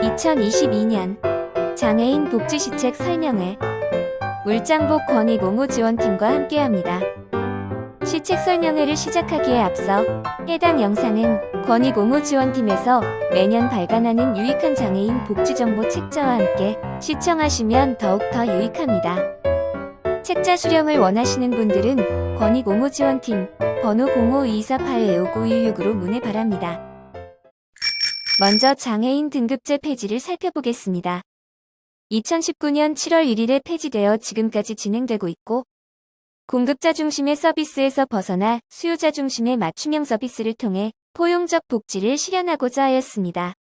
2022년 장애인 복지시책 설명회 울장복 권익옹호지원팀과 함께합니다. 시책 설명회를 시작하기에 앞서 해당 영상은 권익옹호지원팀에서 매년 발간하는 유익한 장애인 복지정보 책자와 함께 시청하시면 더욱더 유익합니다. 책자 수령을 원하시는 분들은 권익옹호지원팀 번호 0524815916으로 문의 바랍니다. 먼저 장애인 등급제 폐지를 살펴보겠습니다. 2019년 7월 1일에 폐지되어 지금까지 진행되고 있고, 공급자 중심의 서비스에서 벗어나 수요자 중심의 맞춤형 서비스를 통해 포용적 복지를 실현하고자 하였습니다.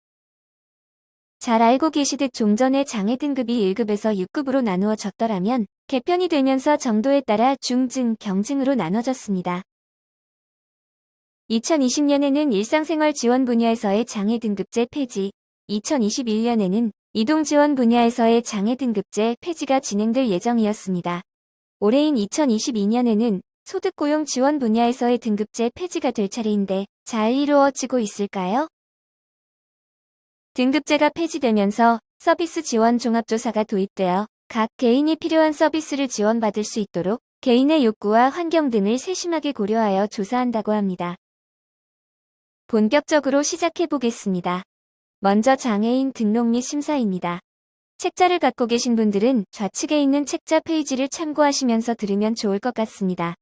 잘 알고 계시듯 좀 전에 장애 등급이 1급에서 6급으로 나누어졌더라면 개편이 되면서 정도에 따라 중증, 경증으로 나눠졌습니다. 2020년에는 일상생활 지원 분야에서의 장애 등급제 폐지, 2021년에는 이동 지원 분야에서의 장애 등급제 폐지가 진행될 예정이었습니다. 올해인 2022년에는 소득 고용 지원 분야에서의 등급제 폐지가 될 차례인데 잘 이루어지고 있을까요? 등급제가 폐지되면서 서비스 지원 종합조사가 도입되어 각 개인이 필요한 서비스를 지원받을 수 있도록 개인의 욕구와 환경 등을 세심하게 고려하여 조사한다고 합니다. 본격적으로 시작해 보겠습니다. 먼저 장애인 등록 및 심사입니다. 책자를 갖고 계신 분들은 좌측에 있는 책자 페이지를 참고하시면서 들으면 좋을 것 같습니다.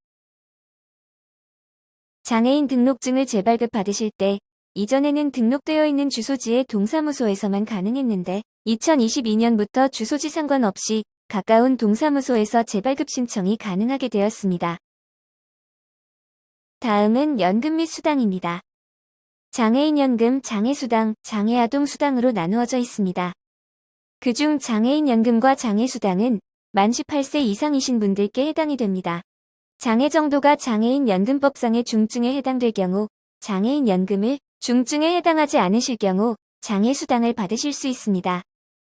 장애인 등록증을 재발급 받으실 때 이전에는 등록되어 있는 주소지의 동사무소에서만 가능했는데 2022년부터 주소지 상관없이 가까운 동사무소에서 재발급 신청이 가능하게 되었습니다. 다음은 연금 및 수당입니다. 장애인 연금, 장애수당, 장애아동수당으로 나누어져 있습니다. 그중 장애인 연금과 장애수당은 만 18세 이상이신 분들께 해당이 됩니다. 장애 정도가 장애인 연금법상의 중증에 해당될 경우 장애인 연금을, 중증에 해당하지 않으실 경우 장애수당을 받으실 수 있습니다.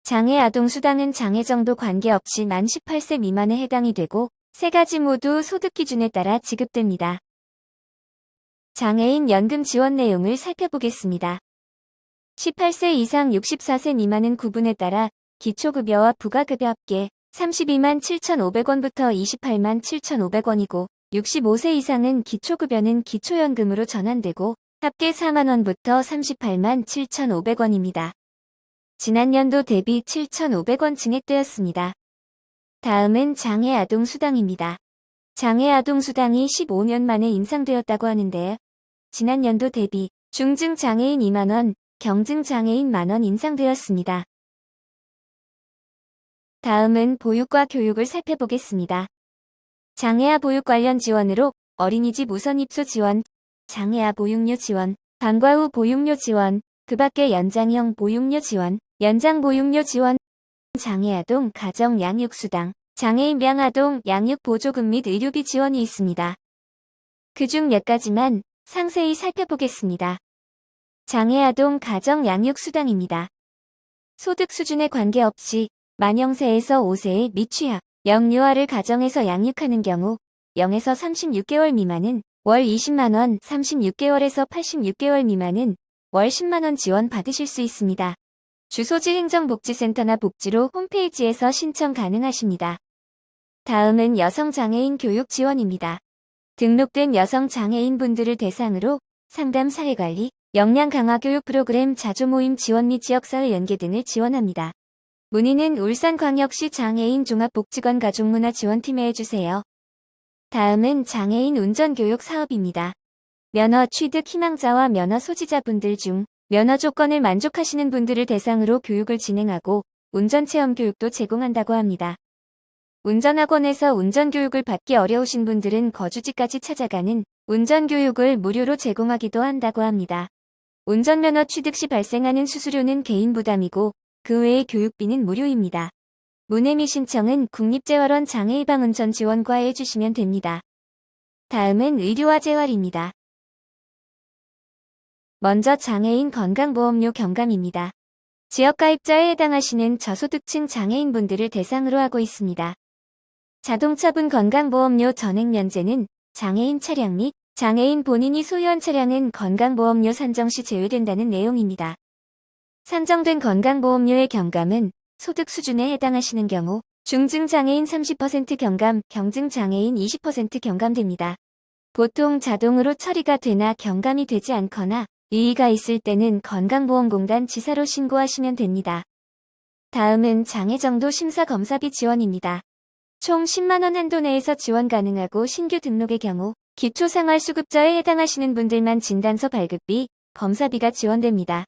장애아동수당은 장애 정도 관계없이 만 18세 미만에 해당이 되고 세 가지 모두 소득 기준에 따라 지급됩니다. 장애인 연금 지원 내용을 살펴보겠습니다. 18세 이상 64세 미만은 구분에 따라 기초급여와 부가급여 합계 32만 7,500원부터 28만 7,500원이고 65세 이상은 기초급여는 기초연금으로 전환되고 합계 4만원부터 38만 7,500원입니다. 지난 연도 대비 7,500원 증액되었습니다. 다음은 장애아동수당입니다. 장애아동수당이 15년 만에 인상되었다고 하는데요. 지난 연도 대비 중증 장애인 2만원, 경증 장애인 만원 인상되었습니다. 다음은 보육과 교육을 살펴보겠습니다. 장애아 보육 관련 지원으로 어린이집 우선 입소 지원, 장애아 보육료 지원, 방과 후 보육료 지원, 그 밖에 연장형 보육료 지원, 연장 보육료 지원, 장애아동 가정 양육수당, 장애인 명아동 양육 보조금 및 의료비 지원이 있습니다. 그중 몇 가지만 상세히 살펴보겠습니다. 장애아동 가정 양육수당입니다. 소득 수준에 관계없이 만 0세에서 5세의 미취학, 영유아를 가정에서 양육하는 경우 0에서 36개월 미만은 월 20만원, 36개월에서 86개월 미만은 월 10만원 지원 받으실 수 있습니다. 주소지 행정복지센터나 복지로 홈페이지에서 신청 가능하십니다. 다음은 여성장애인 교육 지원입니다. 등록된 여성장애인분들을 대상으로 상담 사회관리, 역량 강화 교육 프로그램 자조모임 지원 및 지역사회 연계 등을 지원합니다. 문의는 울산광역시 장애인 종합복지관 가족문화지원팀에 해주세요. 다음은 장애인 운전교육 사업입니다. 면허 취득 희망자와 면허 소지자분들 중 면허 조건을 만족하시는 분들을 대상으로 교육을 진행하고 운전체험 교육도 제공한다고 합니다. 운전학원에서 운전교육을 받기 어려우신 분들은 거주지까지 찾아가는 운전교육을 무료로 제공하기도 한다고 합니다. 운전면허 취득 시 발생하는 수수료는 개인 부담이고 그 외의 교육비는 무료입니다. 문의 및 신청은 국립재활원 장애예방운전지원과에 해주시면 됩니다. 다음은 의료와 재활입니다. 먼저 장애인 건강보험료 경감입니다. 지역가입자에 해당하시는 저소득층 장애인분들을 대상으로 하고 있습니다. 자동차분 건강보험료 전액 면제는 장애인 차량 및 장애인 본인이 소유한 차량은 건강보험료 산정 시 제외된다는 내용입니다. 산정된 건강보험료의 경감은 소득 수준에 해당하시는 경우 중증장애인 30% 경감, 경증장애인 20% 경감됩니다. 보통 자동으로 처리가 되나 경감이 되지 않거나 이의가 있을 때는 건강보험공단 지사로 신고하시면 됩니다. 다음은 장애정도 심사검사비 지원입니다. 총 10만원 한도 내에서 지원 가능하고 신규 등록의 경우 기초생활수급자에 해당하시는 분들만 진단서 발급비, 검사비가 지원됩니다.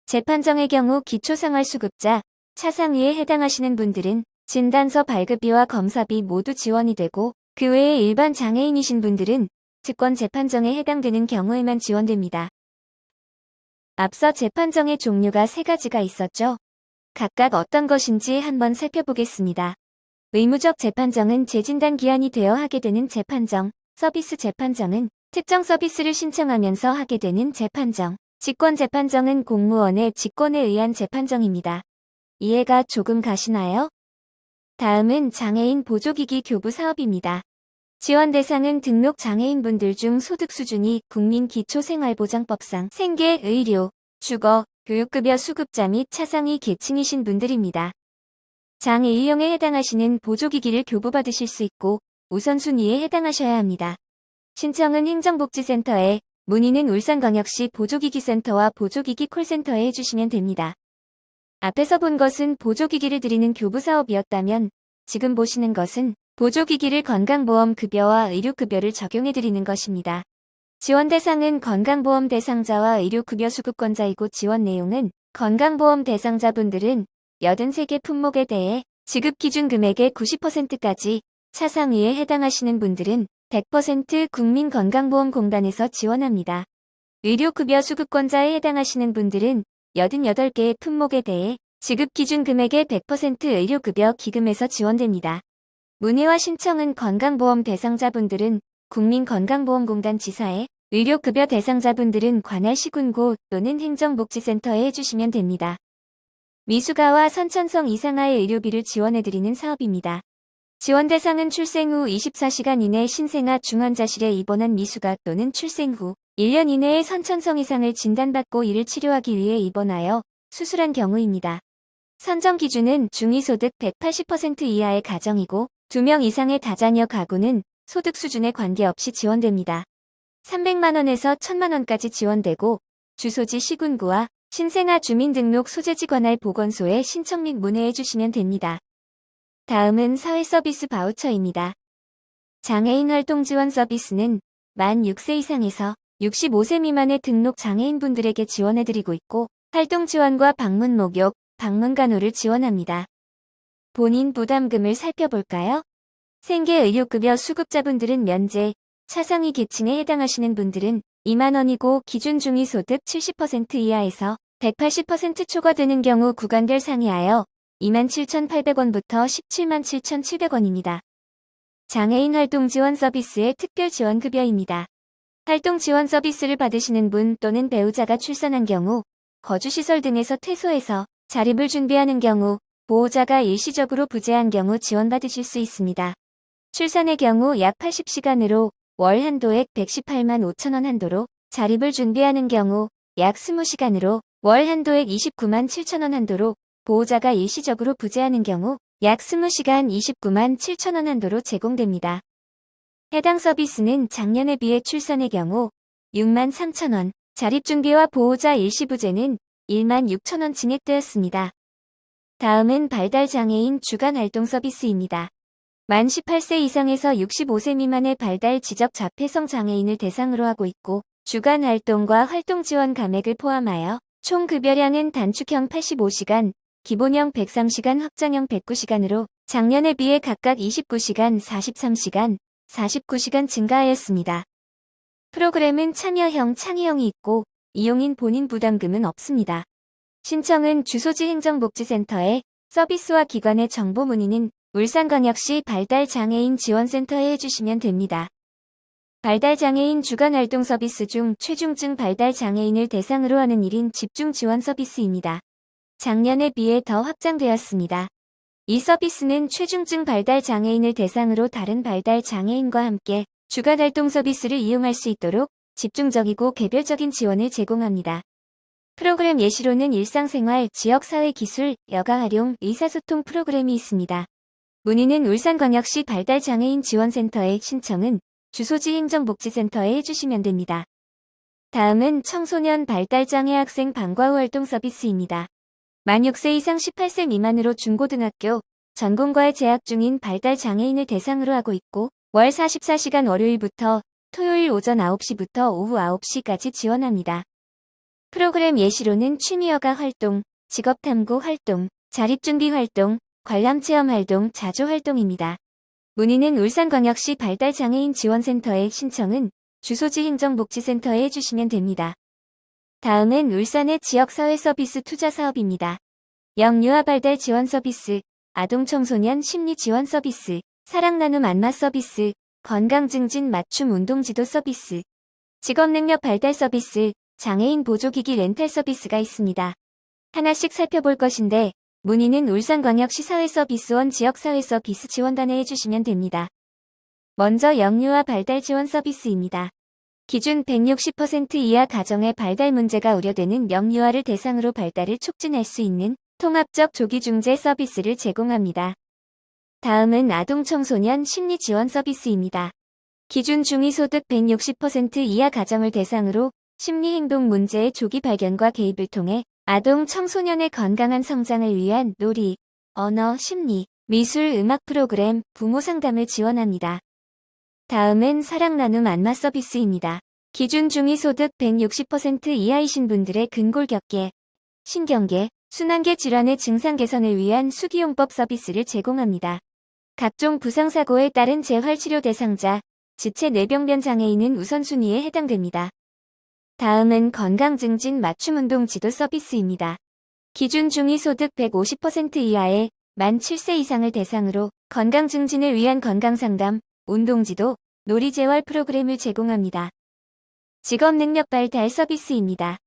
재판정의 경우 기초생활수급자, 차상위에 해당하시는 분들은 진단서 발급비와 검사비 모두 지원이 되고 그 외에 일반 장애인이신 분들은 특권 재판정에 해당되는 경우에만 지원됩니다. 앞서 재판정의 종류가 3가지가 있었죠. 각각 어떤 것인지 한번 살펴보겠습니다. 의무적 재판정은 재진단 기한이 되어 하게 되는 재판정, 서비스 재판정은 특정 서비스를 신청하면서 하게 되는 재판정, 직권 재판정은 공무원의 직권에 의한 재판정입니다. 이해가 조금 가시나요? 다음은 장애인 보조기기 교부 사업입니다. 지원 대상은 등록 장애인분들 중 소득 수준이 국민기초생활보장법상 생계, 의료, 주거, 교육급여 수급자 및 차상위 계층이신 분들입니다. 장애 이용에 해당하시는 보조기기를 교부받으실 수 있고 우선순위에 해당하셔야 합니다. 신청은 행정복지센터에, 문의는 울산광역시 보조기기센터와 보조기기 콜센터에 해주시면 됩니다. 앞에서 본 것은 보조기기를 드리는 교부사업이었다면 지금 보시는 것은 보조기기를 건강보험 급여와 의료급여를 적용해드리는 것입니다. 지원 대상은 건강보험 대상자와 의료급여 수급권자이고 지원 내용은 건강보험 대상자분들은 83개 품목에 대해 지급 기준 금액의 90%까지, 차상위에 해당하시는 분들은 100% 국민건강보험공단에서 지원합니다. 의료급여 수급권자에 해당하시는 분들은 88개의 품목에 대해 지급 기준 금액의 100% 의료급여 기금에서 지원됩니다. 문의와 신청은 건강보험 대상자분들은 국민건강보험공단 지사에, 의료급여 대상자분들은 관할 시군구 또는 행정복지센터에 해주시면 됩니다. 미숙아와 선천성 이상아의 의료비를 지원해드리는 사업입니다. 지원 대상은 출생 후 24시간 이내 신생아 중환자실에 입원한 미숙아 또는 출생 후 1년 이내에 선천성 이상을 진단받고 이를 치료하기 위해 입원하여 수술한 경우입니다. 선정 기준은 중위소득 180% 이하의 가정이고 2명 이상의 다자녀 가구는 소득 수준에 관계없이 지원됩니다. 300만원에서 1000만원까지 지원되고 주소지 시군구와 신생아 주민등록 소재지 관할 보건소에 신청 및 문의해 주시면 됩니다. 다음은 사회서비스 바우처입니다. 장애인 활동 지원 서비스는 만 6세 이상에서 65세 미만의 등록 장애인분들에게 지원해드리고 있고 활동 지원과 방문 목욕, 방문 간호를 지원합니다. 본인 부담금을 살펴볼까요? 생계의료급여 수급자분들은 면제, 차상위 계층에 해당하시는 분들은 2만원이고 기준 중위소득 70% 이하에서 180% 초과되는 경우 구간별 상이하여 27,800원부터 177,700원입니다. 장애인 활동 지원 서비스의 특별 지원급여입니다. 활동 지원 서비스를 받으시는 분 또는 배우자가 출산한 경우, 거주시설 등에서 퇴소해서 자립을 준비하는 경우, 보호자가 일시적으로 부재한 경우 지원받으실 수 있습니다. 출산의 경우 약 80시간으로 월 한도액 118만 5천원 한도로, 자립을 준비하는 경우 약 20시간으로 월 한도액 29만 7천원 한도로, 보호자가 일시적으로 부재하는 경우 약 20시간 29만 7천원 한도로 제공됩니다. 해당 서비스는 작년에 비해 출산의 경우 6만 3천원, 자립준비와 보호자 일시부재는 1만 6천원 증액되었습니다. 다음은 발달장애인 주간활동 서비스입니다. 만 18세 이상에서 65세 미만의 발달 지적 자폐성 장애인을 대상으로 하고 있고 주간활동과 활동지원 감액을 포함하여 총 급여량은 단축형 85시간, 기본형 103시간, 확장형 109시간으로 작년에 비해 각각 29시간, 43시간, 49시간 증가하였습니다. 프로그램은 참여형, 창의형이 있고 이용인 본인 부담금은 없습니다. 신청은 주소지 행정복지센터에, 서비스와 기관의 정보 문의는 울산광역시 발달장애인 지원센터에 해주시면 됩니다. 발달장애인 주간활동 서비스 중 최중증 발달장애인을 대상으로 하는 1인 집중 지원 서비스입니다. 작년에 비해 더 확장되었습니다. 이 서비스는 최중증 발달장애인을 대상으로 다른 발달장애인과 함께 주간활동 서비스를 이용할 수 있도록 집중적이고 개별적인 지원을 제공합니다. 프로그램 예시로는 일상생활, 지역사회기술, 여가활용, 의사소통 프로그램이 있습니다. 문의는 울산광역시 발달장애인 지원센터에 신청은 주소지 행정복지센터에 해주시면 됩니다. 다음은 청소년 발달장애 학생 방과 후 활동 서비스입니다. 만 6세 이상 18세 미만으로 중고등학교, 전공과에 재학 중인 발달장애인을 대상으로 하고 있고 월 44시간 월요일부터 토요일 오전 9시부터 오후 9시까지 지원합니다. 프로그램 예시로는 취미여가 활동, 직업탐구 활동, 자립준비 활동, 관람체험 활동, 자조 활동입니다. 문의는 울산광역시 발달장애인 지원센터에 신청은 주소지 행정복지센터에 해주시면 됩니다. 다음은 울산의 지역사회 서비스 투자 사업입니다. 영유아 발달 지원 서비스, 아동청소년 심리 지원 서비스, 사랑나눔 안마 서비스, 건강증진 맞춤 운동지도 서비스, 직업능력 발달 서비스, 장애인 보조기기 렌탈 서비스가 있습니다. 하나씩 살펴볼 것인데 문의는 울산광역시 사회서비스원 지역사회서비스 지원단에 해주시면 됩니다. 먼저 영유아 발달 지원 서비스입니다. 기준 160% 이하 가정의 발달 문제가 우려되는 영유아를 대상으로 발달을 촉진할 수 있는 통합적 조기중재 서비스를 제공합니다. 다음은 아동청소년 심리 지원 서비스입니다. 기준 중위소득 160% 이하 가정을 대상으로 심리행동 문제의 조기 발견과 개입을 통해 아동 청소년의 건강한 성장을 위한 놀이, 언어, 심리, 미술, 음악 프로그램, 부모 상담을 지원합니다. 다음은 사랑나눔 안마 서비스입니다. 기준 중위소득 160% 이하이신 분들의 근골격계, 신경계, 순환계 질환의 증상 개선을 위한 수기용법 서비스를 제공합니다. 각종 부상사고에 따른 재활치료 대상자, 지체 뇌병변 장애인은 우선순위에 해당됩니다. 다음은 건강증진 맞춤운동 지도 서비스입니다. 기준 중위소득 150% 이하의 만 7세 이상을 대상으로 건강증진을 위한 건강상담, 운동지도, 놀이재활 프로그램을 제공합니다. 직업능력 발달 서비스입니다.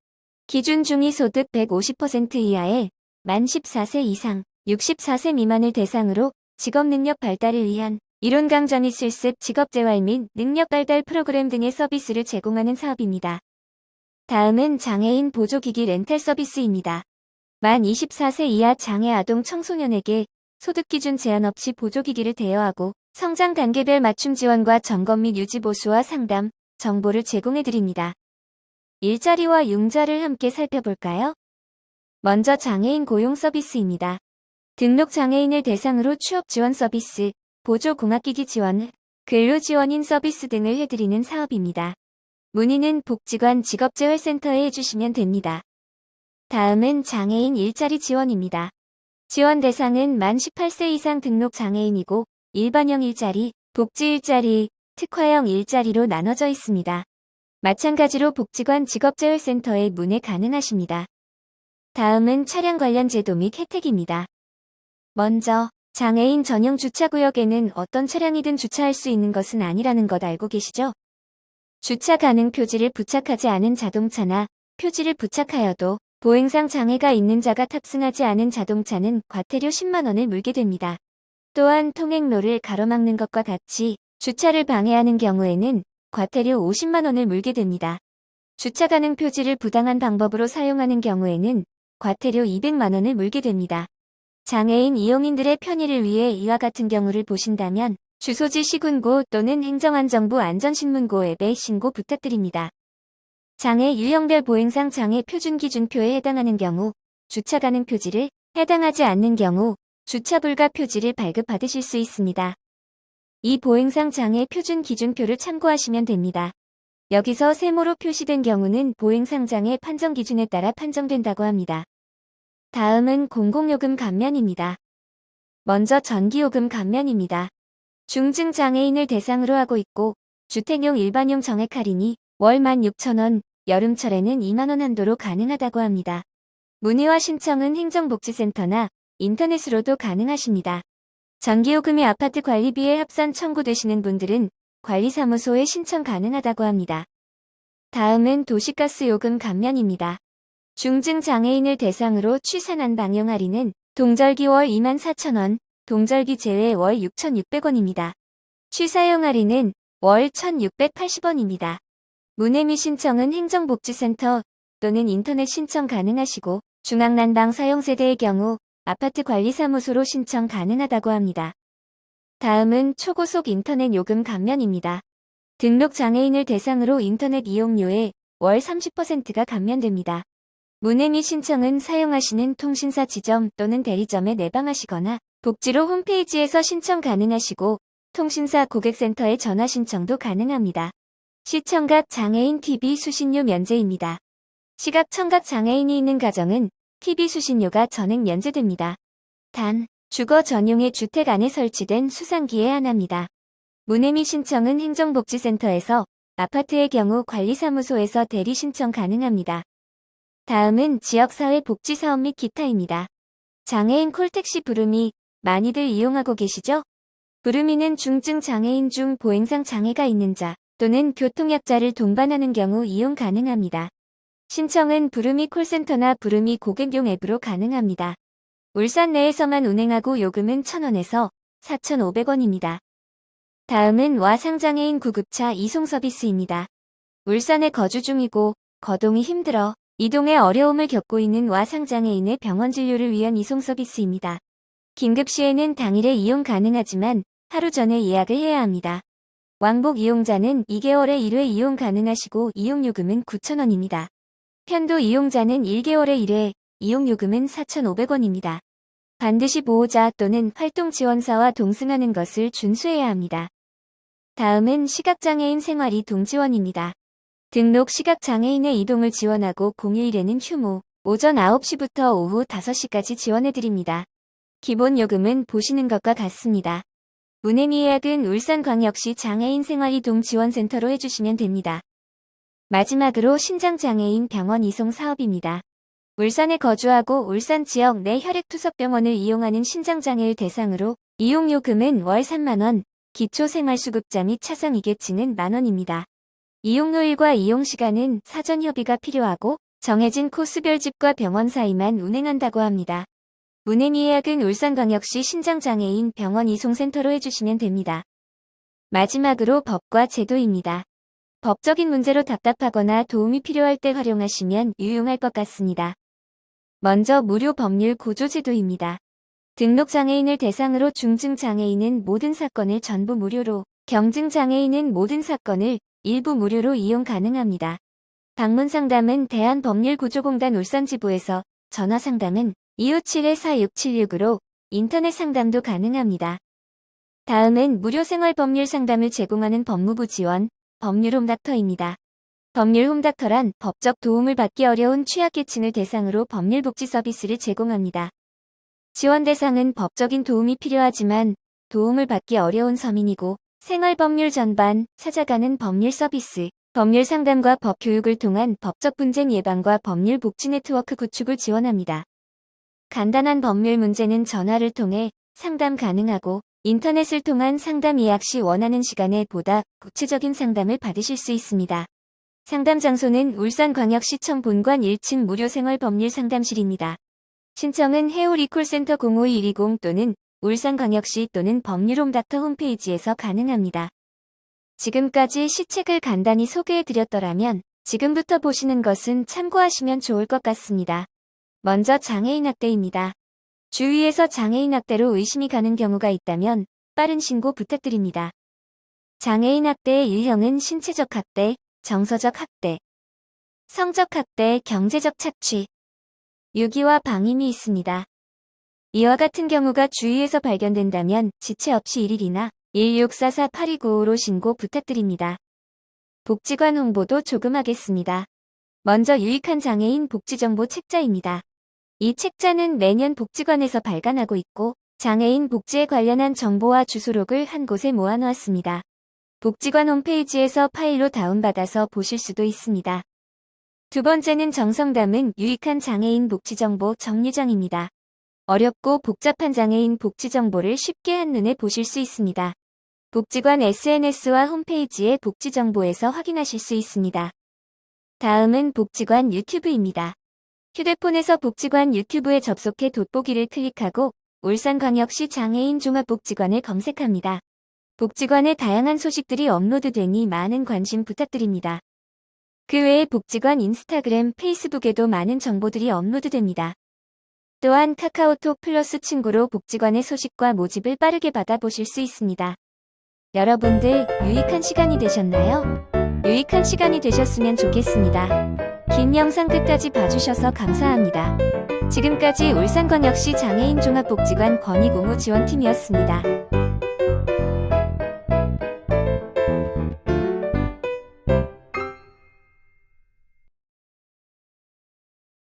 기준 중위소득 150% 이하의 만 14세 이상, 64세 미만을 대상으로 직업능력 발달을 위한 이론 강좌 및 실습, 직업재활 및 능력 발달 프로그램 등의 서비스를 제공하는 사업입니다. 다음은 장애인 보조기기 렌탈 서비스입니다. 만 24세 이하 장애 아동 청소년에게 소득기준 제한 없이 보조기기를 대여하고 성장 단계별 맞춤 지원과 점검 및 유지 보수와 상담, 정보를 제공해드립니다. 일자리와 융자를 함께 살펴볼까요? 먼저 장애인 고용 서비스입니다. 등록 장애인을 대상으로 취업 지원 서비스, 보조 공학기기 지원, 근로 지원인 서비스 등을 해드리는 사업입니다. 문의는 복지관 직업재활센터에 해주시면 됩니다. 다음은 장애인 일자리 지원입니다. 지원 대상은 만 18세 이상 등록 장애인이고 일반형 일자리, 복지 일자리, 특화형 일자리로 나눠져 있습니다. 마찬가지로 복지관 직업재활센터에 문의 가능하십니다. 다음은 차량 관련 제도 및 혜택입니다. 먼저 장애인 전용 주차구역에는 어떤 차량이든 주차할 수 있는 것은 아니라는 것 알고 계시죠? 주차 가능 표지를 부착하지 않은 자동차나 표지를 부착하여도 보행상 장애가 있는 자가 탑승하지 않은 자동차는 과태료 10만 원을 물게 됩니다. 또한 통행로를 가로막는 것과 같이 주차를 방해하는 경우에는 과태료 50만 원을 물게 됩니다. 주차 가능 표지를 부당한 방법으로 사용하는 경우에는 과태료 200만 원을 물게 됩니다. 장애인 이용인들의 편의를 위해 이와 같은 경우를 보신다면 주소지 시군고 또는 행정안전부 안전신문고 앱에 신고 부탁드립니다. 장애 유형별 보행상 장애 표준 기준표에 해당하는 경우 주차 가능 표지를, 해당하지 않는 경우 주차 불가 표지를 발급받으실 수 있습니다. 이 보행상 장애 표준 기준표를 참고하시면 됩니다. 여기서 세모로 표시된 경우는 보행상 장애 판정 기준에 따라 판정된다고 합니다. 다음은 공공요금 감면입니다. 먼저 전기요금 감면입니다. 중증 장애인을 대상으로 하고 있고 주택용 일반용 정액 할인이 월 16,000원, 여름철에는 2만 원 한도로 가능하다고 합니다. 문의와 신청은 행정복지센터나 인터넷으로도 가능하십니다. 전기요금이 아파트 관리비에 합산 청구되시는 분들은 관리사무소에 신청 가능하다고 합니다. 다음은 도시가스요금 감면입니다. 중증 장애인을 대상으로 취산한 방용 할인은 동절기 월 24,000원, 동절기 제외 월 6,600원입니다. 취사용 할인은 월 1,680원입니다. 문의 및 신청은 행정복지센터 또는 인터넷 신청 가능하시고 중앙난방 사용세대의 경우 아파트 관리사무소로 신청 가능하다고 합니다. 다음은 초고속 인터넷 요금 감면입니다. 등록 장애인을 대상으로 인터넷 이용료의 월 30%가 감면됩니다. 문의 및 신청은 사용하시는 통신사 지점 또는 대리점에 내방하시거나 복지로 홈페이지에서 신청 가능하시고 통신사 고객센터에 전화 신청도 가능합니다. 시청각 장애인 TV 수신료 면제입니다. 시각 청각 장애인이 있는 가정은 TV 수신료가 전액 면제됩니다. 단, 주거 전용의 주택 안에 설치된 수상기에 한합니다. 문의 및 신청은 행정복지센터에서, 아파트의 경우 관리사무소에서 대리 신청 가능합니다. 다음은 지역사회 복지사업 및 기타입니다. 장애인 콜택시 부르미 많이들 이용하고 계시죠? 부르미는 중증 장애인 중 보행상 장애가 있는 자 또는 교통약자를 동반하는 경우 이용 가능합니다. 신청은 부르미 콜센터나 부르미 고객용 앱으로 가능합니다. 울산 내에서만 운행하고 요금은 1,000원에서 4,500원입니다. 다음은 와상장애인 구급차 이송 서비스입니다. 울산에 거주 중이고 거동이 힘들어 이동에 어려움을 겪고 있는 와상장애인의 병원 진료를 위한 이송 서비스입니다. 긴급 시에는 당일에 이용 가능하지만 하루 전에 예약을 해야 합니다. 왕복 이용자는 2개월에 1회 이용 가능하시고 이용요금은 9,000원입니다. 편도 이용자는 1개월에 1회, 이용요금은 4,500원입니다. 반드시 보호자 또는 활동지원사와 동승하는 것을 준수해야 합니다. 다음은 시각장애인 생활이동 지원입니다. 등록 시각장애인의 이동을 지원하고 011에는 휴무, 오전 9시부터 오후 5시까지 지원해드립니다. 기본 요금은 보시는 것과 같습니다. 문의 및 예약은 울산광역시 장애인 생활이동 지원센터로 해주시면 됩니다. 마지막으로 신장장애인 병원 이송 사업입니다. 울산에 거주하고 울산 지역 내 혈액투석병원을 이용하는 신장장애를 대상으로 이용요금은 월 3만원, 기초생활수급자 및 차상 2계층은 만원입니다. 이용요일과 이용시간은 사전 협의가 필요하고 정해진 코스별 집과 병원 사이만 운행한다고 합니다. 문의 및 예약은 울산광역시 신장장애인 병원 이송센터로 해주시면 됩니다. 마지막으로 법과 제도입니다. 법적인 문제로 답답하거나 도움이 필요할 때 활용하시면 유용할 것 같습니다. 먼저 무료 법률 구조제도입니다. 등록장애인을 대상으로 중증장애인은 모든 사건을 전부 무료로, 경증장애인은 모든 사건을 일부 무료로 이용 가능합니다. 방문상담은 대한법률구조공단 울산지부에서, 전화상담은 257-4676으로 인터넷 상담도 가능합니다. 다음은 무료 생활법률 상담을 제공하는 법무부 지원, 법률홈닥터입니다. 법률홈닥터란 법적 도움을 받기 어려운 취약계층을 대상으로 법률복지 서비스를 제공합니다. 지원 대상은 법적인 도움이 필요하지만 도움을 받기 어려운 서민이고 생활법률 전반, 찾아가는 법률 서비스, 법률 상담과 법교육을 통한 법적 분쟁 예방과 법률 복지 네트워크 구축을 지원합니다. 간단한 법률 문제는 전화를 통해 상담 가능하고 인터넷을 통한 상담 예약 시 원하는 시간에 보다 구체적인 상담을 받으실 수 있습니다. 상담 장소는 울산광역시청 본관 1층 무료 생활법률 상담실입니다. 신청은 해오리 콜센터 052-120 또는 울산광역시 또는 법률홈닥터 홈페이지에서 가능합니다. 지금까지 시책을 간단히 소개해드렸더라면 지금부터 보시는 것은 참고하시면 좋을 것 같습니다. 먼저 장애인 학대입니다. 주위에서 장애인 학대로 의심이 가는 경우가 있다면 빠른 신고 부탁드립니다. 장애인 학대의 유형은 신체적 학대, 정서적 학대, 성적 학대, 경제적 착취, 유기와 방임이 있습니다. 이와 같은 경우가 주위에서 발견된다면 지체 없이 112나 1644-8295로 신고 부탁드립니다. 복지관 홍보도 조금 하겠습니다. 먼저 유익한 장애인 복지정보 책자입니다. 이 책자는 매년 복지관에서 발간하고 있고 장애인 복지에 관련한 정보와 주소록을 한 곳에 모아놓았습니다. 복지관 홈페이지에서 파일로 다운받아서 보실 수도 있습니다. 두 번째는 정성 담은 유익한 장애인 복지정보 정류장입니다. 어렵고 복잡한 장애인 복지정보를 쉽게 한눈에 보실 수 있습니다. 복지관 SNS와 홈페이지의 복지정보에서 확인하실 수 있습니다. 다음은 복지관 유튜브입니다. 휴대폰에서 복지관 유튜브에 접속해 돋보기를 클릭하고 울산광역시 장애인 종합복지관을 검색합니다. 복지관의 다양한 소식들이 업로드되니 많은 관심 부탁드립니다. 그 외에 복지관 인스타그램, 페이스북에도 많은 정보들이 업로드됩니다. 또한 카카오톡 플러스 친구로 복지관의 소식과 모집을 빠르게 받아보실 수 있습니다. 여러분들 유익한 시간이 되셨나요? 유익한 시간이 되셨으면 좋겠습니다. 긴 영상 끝까지 봐주셔서 감사합니다. 지금까지 울산광역시 장애인 종합복지관 건의공호 지원팀이었습니다.